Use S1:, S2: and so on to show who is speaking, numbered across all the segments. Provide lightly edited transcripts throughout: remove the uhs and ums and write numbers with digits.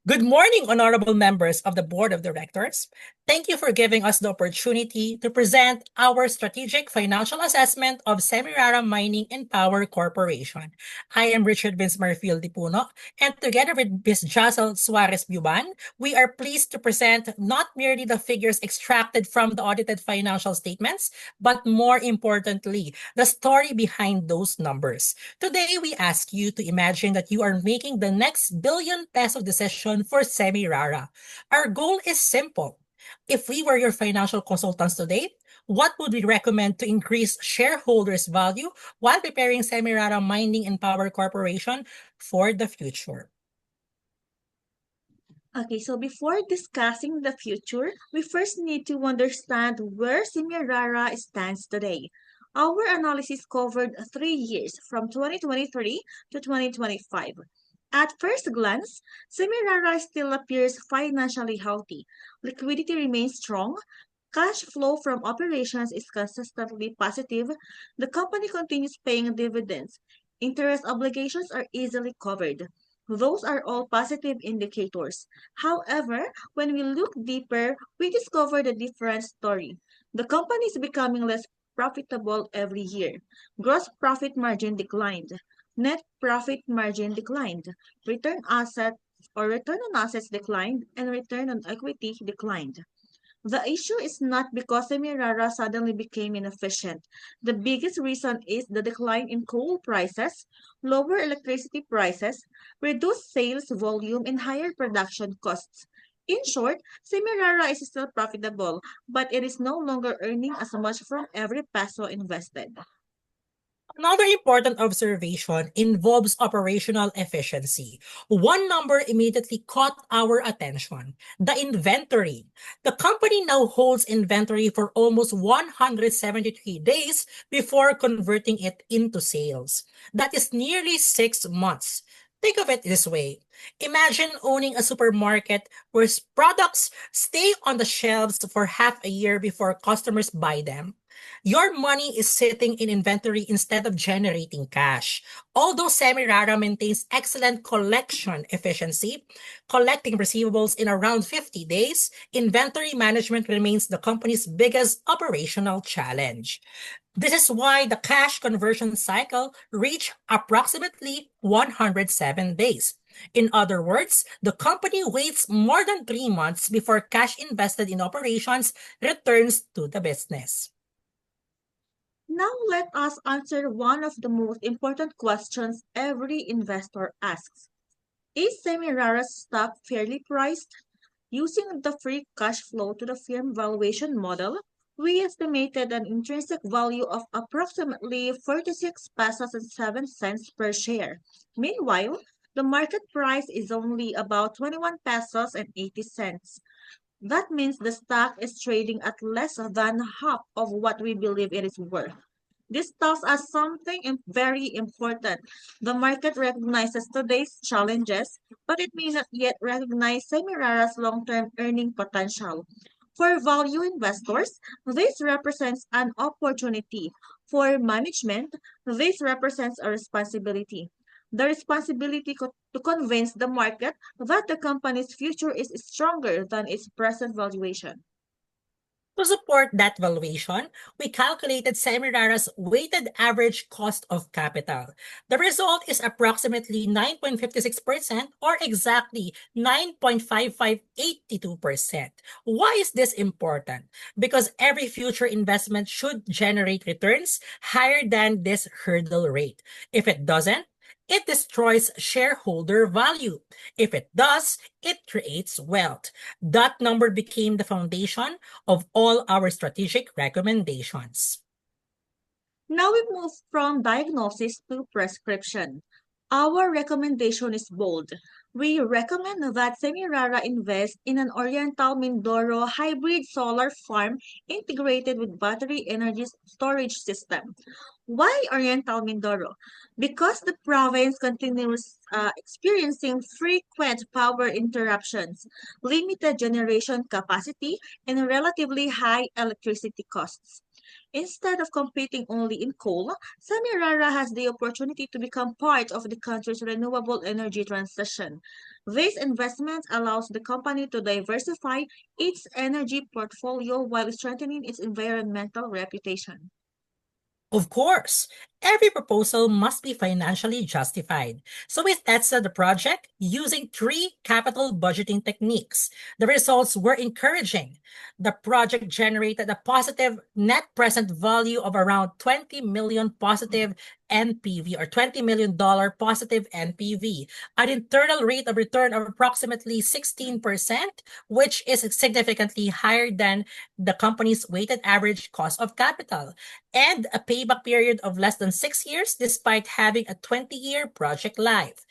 S1: Good morning, honorable members of the Board of Directors. Thank you for giving us the opportunity to present our strategic financial assessment of Semirara Mining and Power Corporation. I am Richard Vince Marfil Dipuno, and together with Ms. Jacel Suarez Buban, we are pleased to present not merely the figures extracted from the audited financial statements, but more importantly, the story behind those numbers. Today, we ask you to imagine that you are making the next billion peso decision for Semirara. Our goal is simple. If we were your financial consultants today, what would we recommend to increase shareholders' value while preparing Semirara Mining and Power Corporation for the future?
S2: Okay, so before discussing the future, we first need to understand where Semirara stands today. Our analysis covered 3 years from 2023 to 2025. At first glance, Semirara still appears financially healthy. Liquidity remains strong. Cash flow from operations is consistently positive. The company continues paying dividends. Interest obligations are easily covered. Those are all positive indicators. However, when we look deeper, we discover a different story. The company is becoming less profitable every year. Gross profit margin declined. Net profit margin declined. Return on assets declined, and return on equity declined. The issue is not because Semirara suddenly became inefficient. The biggest reason is the decline in coal prices, lower electricity prices, reduced sales volume, and higher production costs. In short, Semirara is still profitable, but it is no longer earning as much from every peso invested.
S1: Another important observation involves operational efficiency. One number immediately caught our attention: the inventory. The company now holds inventory for almost 173 days before converting it into sales. That is nearly 6 months. Think of it this way. Imagine owning a supermarket where products stay on the shelves for half a year before customers buy them. Your money is sitting in inventory instead of generating cash. Although Semirara maintains excellent collection efficiency, collecting receivables in around 50 days, inventory management remains the company's biggest operational challenge. This is why the cash conversion cycle reached approximately 107 days. In other words, the company waits more than 3 months before cash invested in operations returns to the business.
S2: Now let us answer one of the most important questions every investor asks. Is Semirara's stock fairly priced? Using the free cash flow to the firm valuation model, we estimated an intrinsic value of approximately 46 pesos and 7 cents per share. Meanwhile, the market price is only about 21 pesos and 80 cents. That means the stock is trading at less than half of what we believe it is worth. This tells us something very important. The market recognizes today's challenges, but it may not yet recognize Semirara's long-term earning potential. For value investors, this represents an opportunity. For management, this represents a responsibility. The responsibility to convince the market that the company's future is stronger than its present valuation.
S1: To support that valuation, we calculated Semirara's weighted average cost of capital. The result is approximately 9.56% or exactly 9.5582%. Why is this important? Because every future investment should generate returns higher than this hurdle rate. If it doesn't, it destroys shareholder value. If it does, it creates wealth. That number became the foundation of all our strategic recommendations.
S2: Now we move from diagnosis to prescription. Our recommendation is bold. We recommend that Semirara invest in an Oriental Mindoro hybrid solar farm integrated with battery energy storage system. Why Oriental Mindoro? Because the province continues experiencing frequent power interruptions, limited generation capacity, and relatively high electricity costs. Instead of competing only in coal, Semirara has the opportunity to become part of the country's renewable energy transition. This investment allows the company to diversify its energy portfolio while strengthening its environmental reputation.
S1: Of course, every proposal must be financially justified. So we tested the project using three capital budgeting techniques. The results were encouraging. The project generated a positive net present value of around 20 million positive NPV or $20 million positive NPV, an internal rate of return of approximately 16%, which is significantly higher than the company's weighted average cost of capital, and a payback period of less than 6 years despite having a 20-year project life.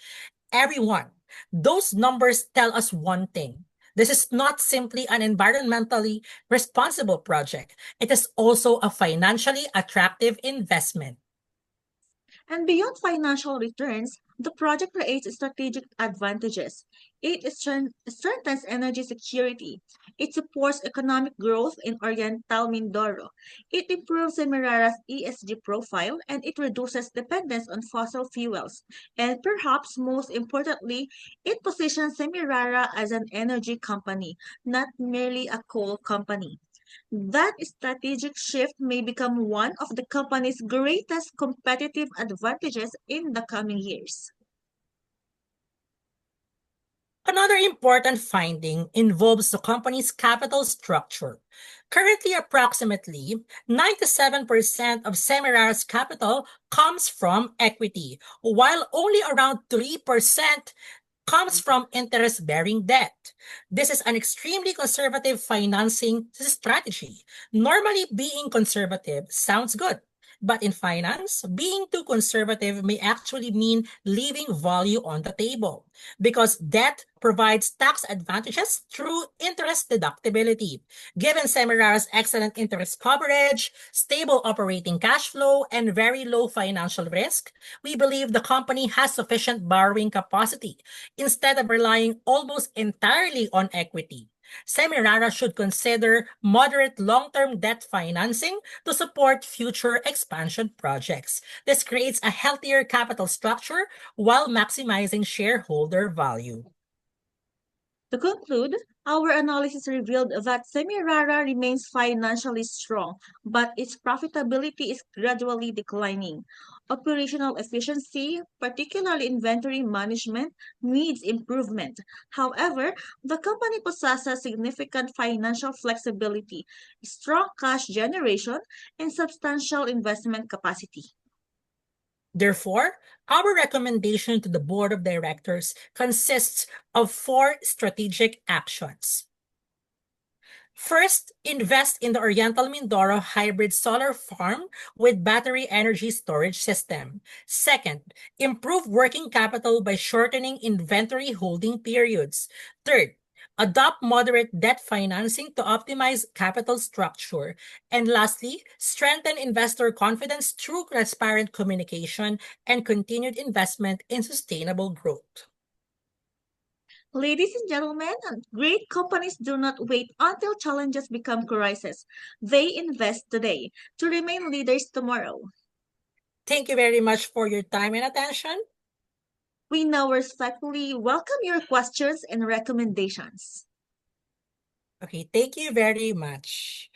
S1: Everyone, those numbers tell us one thing. This is not simply an environmentally responsible project. It is also a financially attractive investment.
S2: And beyond financial returns, the project creates strategic advantages. It strengthens energy security. It supports economic growth in Oriental Mindoro. It improves Semirara's ESG profile and it reduces dependence on fossil fuels. And perhaps most importantly, it positions Semirara as an energy company, not merely a coal company. That strategic shift may become one of the company's greatest competitive advantages in the coming years.
S1: Another important finding involves the company's capital structure. Currently, approximately 97% of Semirara's capital comes from equity, while only around 3% comes from interest-bearing debt. This is an extremely conservative financing strategy. Normally, being conservative sounds good. But in finance, being too conservative may actually mean leaving value on the table because debt provides tax advantages through interest deductibility. Given Semirara's excellent interest coverage, stable operating cash flow, and very low financial risk, we believe the company has sufficient borrowing capacity instead of relying almost entirely on equity. Semirara should consider moderate long-term debt financing to support future expansion projects. This creates a healthier capital structure while maximizing shareholder value.
S2: To conclude, our analysis revealed that Semirara remains financially strong, but its profitability is gradually declining. Operational efficiency, particularly inventory management, needs improvement. However, the company possesses significant financial flexibility, strong cash generation, and substantial investment capacity.
S1: Therefore, our recommendation to the board of directors consists of 4 strategic actions. First, invest in the Oriental Mindoro hybrid solar farm with battery energy storage system. Second, improve working capital by shortening inventory holding periods. Third, adopt moderate debt financing to optimize capital structure. And lastly, strengthen investor confidence through transparent communication and continued investment in sustainable growth.
S2: Ladies and gentlemen, great companies do not wait until challenges become crises. They invest today to remain leaders tomorrow.
S1: Thank you very much for your time and attention.
S2: We now respectfully welcome your questions and recommendations.
S1: Okay, thank you very much.